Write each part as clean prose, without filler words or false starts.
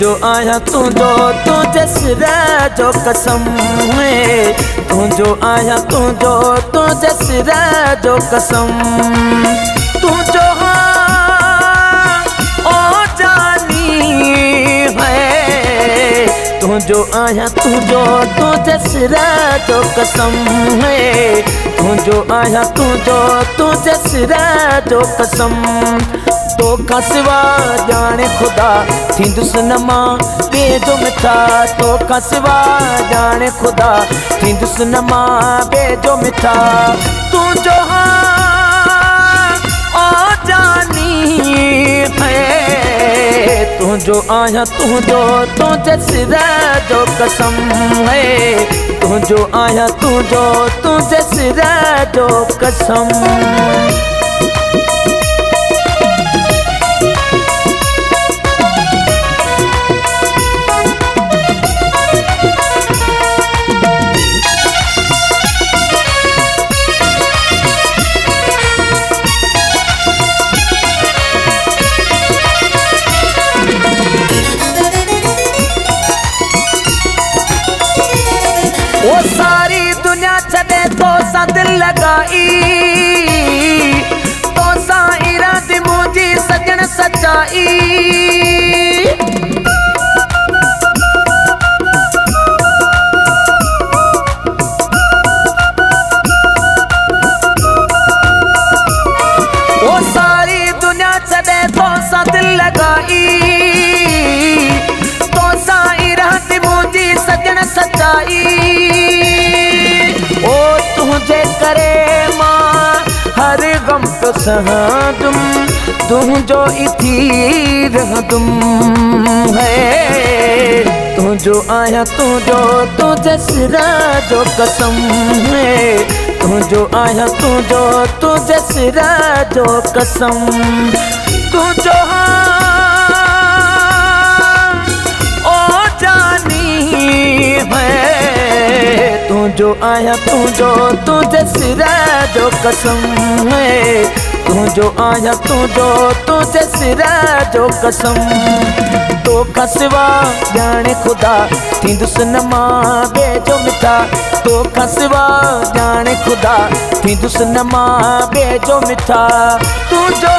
जो आया तुझो तुझे सिर जो कसम है, तू जो आया तुझो तुझे सिर जो कसम, तू जो ओ जानी है, तू जो आया तुझो तुझे सिर जो कसम है, तू जो आया तुझो तुझे सिर जो कसम। तो का सिवा जाने खुदा थिंदुस नमा बेजो मिठा, तो का सिवा जाने खुदा थिंदुस नमा बेजो मिठा, तू जो ओ जानी है, तू जो आया तू जो तुझे सिर जो कसम है, तू जो आया तू जो तुझे सिर जो कसम। वो सारी दुनिया चले तो सा दिल लगाई, तो सा इरादे मुझी सजन सच्चाई, वो सारी दुनिया चले तो सा दिल लगाई, तो सा इरादे मुझी सजन सच्चाई, ओ तुझे करे मां हर गम तो सहदुम, तू जो इथी रहदुम है, तू जो आया तू जो तुझे सिर जो कसम है, तू जो आया तू जो तुझे सिर जो कसम, तू जो ओ जानी है, तू जो आया तू जो तुझे सिर जो कसम है, तू जो आया तू जो तुझे सिर जो कसम। तो का सिवा जाने खुदा थिंदुस नमा बेजो मिठा, तो का सिवा जाने खुदा थिंदुस नमा बेजो मिठा, तू जो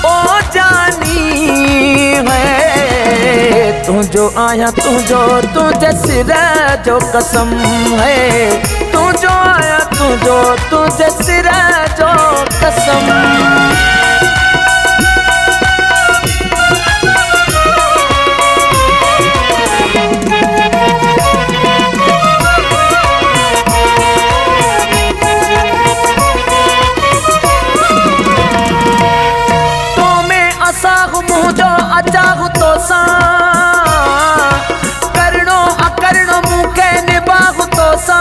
ओ जानी है, तू जो आया तू जो तुझे सिर जो कसम है, तू जो आया तू जो तुझे सिर जो कसम। तो मैं असा हूँ जो अचाहू तो सा, करणो अकरणो मुखे निभाहू तो सा,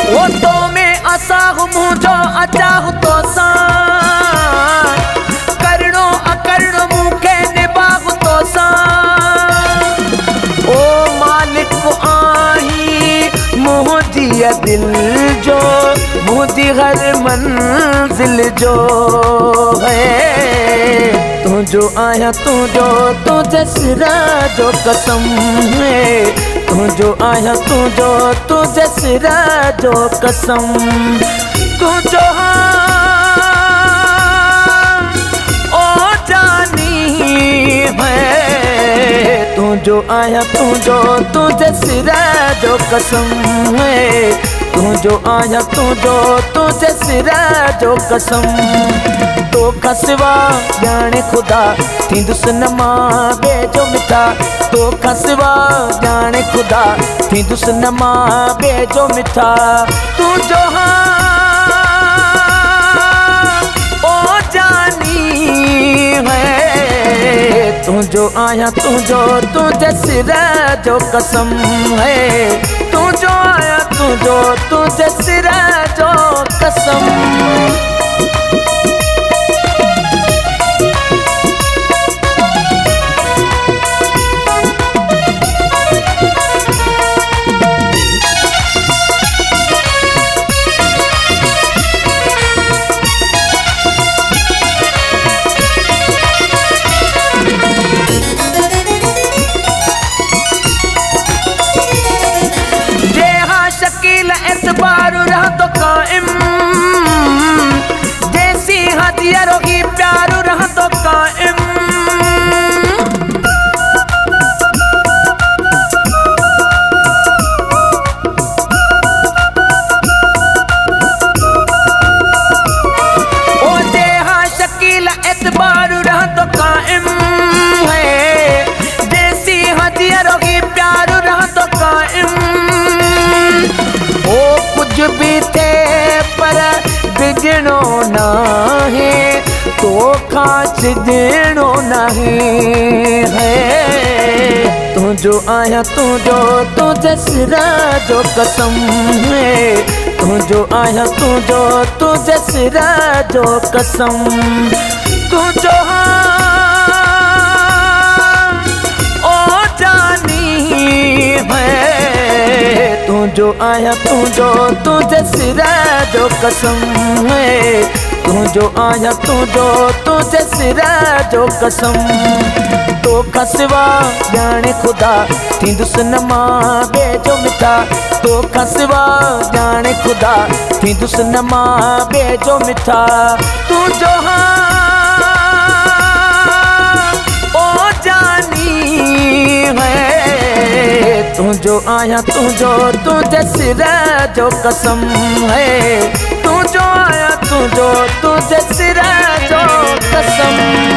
वो तो मैं असा हूँ जो अचाहू तो सा, करणो अकरणो मुखे निभाहू तो सा, ओ मालिक आही मुझी दिल जो मुझी हर मंजिल जो है, तू जो आया तू जो तुझे सिर जो कसम है, तू जो आया तू जो तुझे सिर जो कसम, तू जो ओ जानी है, तू जो आया तू जो तुझे सिर जो कसम है, तू जो आया तू जो तुझे सिर जो कसम। तो का सिवा जाने खुदा थिंदुस नमा बेजो मिठा, तो का सिवा जाने खुदा थिंदुस नमा बेजो मिठा, तू जो ओ जानी है, तू जो आया तू जो तुझे सिर जो कसम है, तू जो आया तू जो तुझे सिर जो कसम। हजियरो ही प्यार रहंदो काइम। ओ जेहा शकील एतबार रहंदो काइम है, जैसी हजियरो ही प्यार रहंदो काइम। ओ कुछ भी थे पर बिगड़ो नाही, तो खाच देनो नहीं है। तुझो आया तुझो तुझे सिरा जो कसम है, तुझो आया तुझो तुझे सिरा जो कसम। तुझो हाँ ओ जानी है, तुझो आया तुझो तुझे सिरा जो कसम है, तुझो आया तुझो तुझे सिरा जो कसम। तो खसवा जाने खुदा थींदुस नमा बेजो मिठा, तो खसवा जाने खुदा थींदुस नमा बेजो मिठा। तुझो हाँ ओ जानी है, तुझो आया तुझो तुझे सिरा जो कसम है, तुझो आया तुझो तुझे सिरा जो कसम।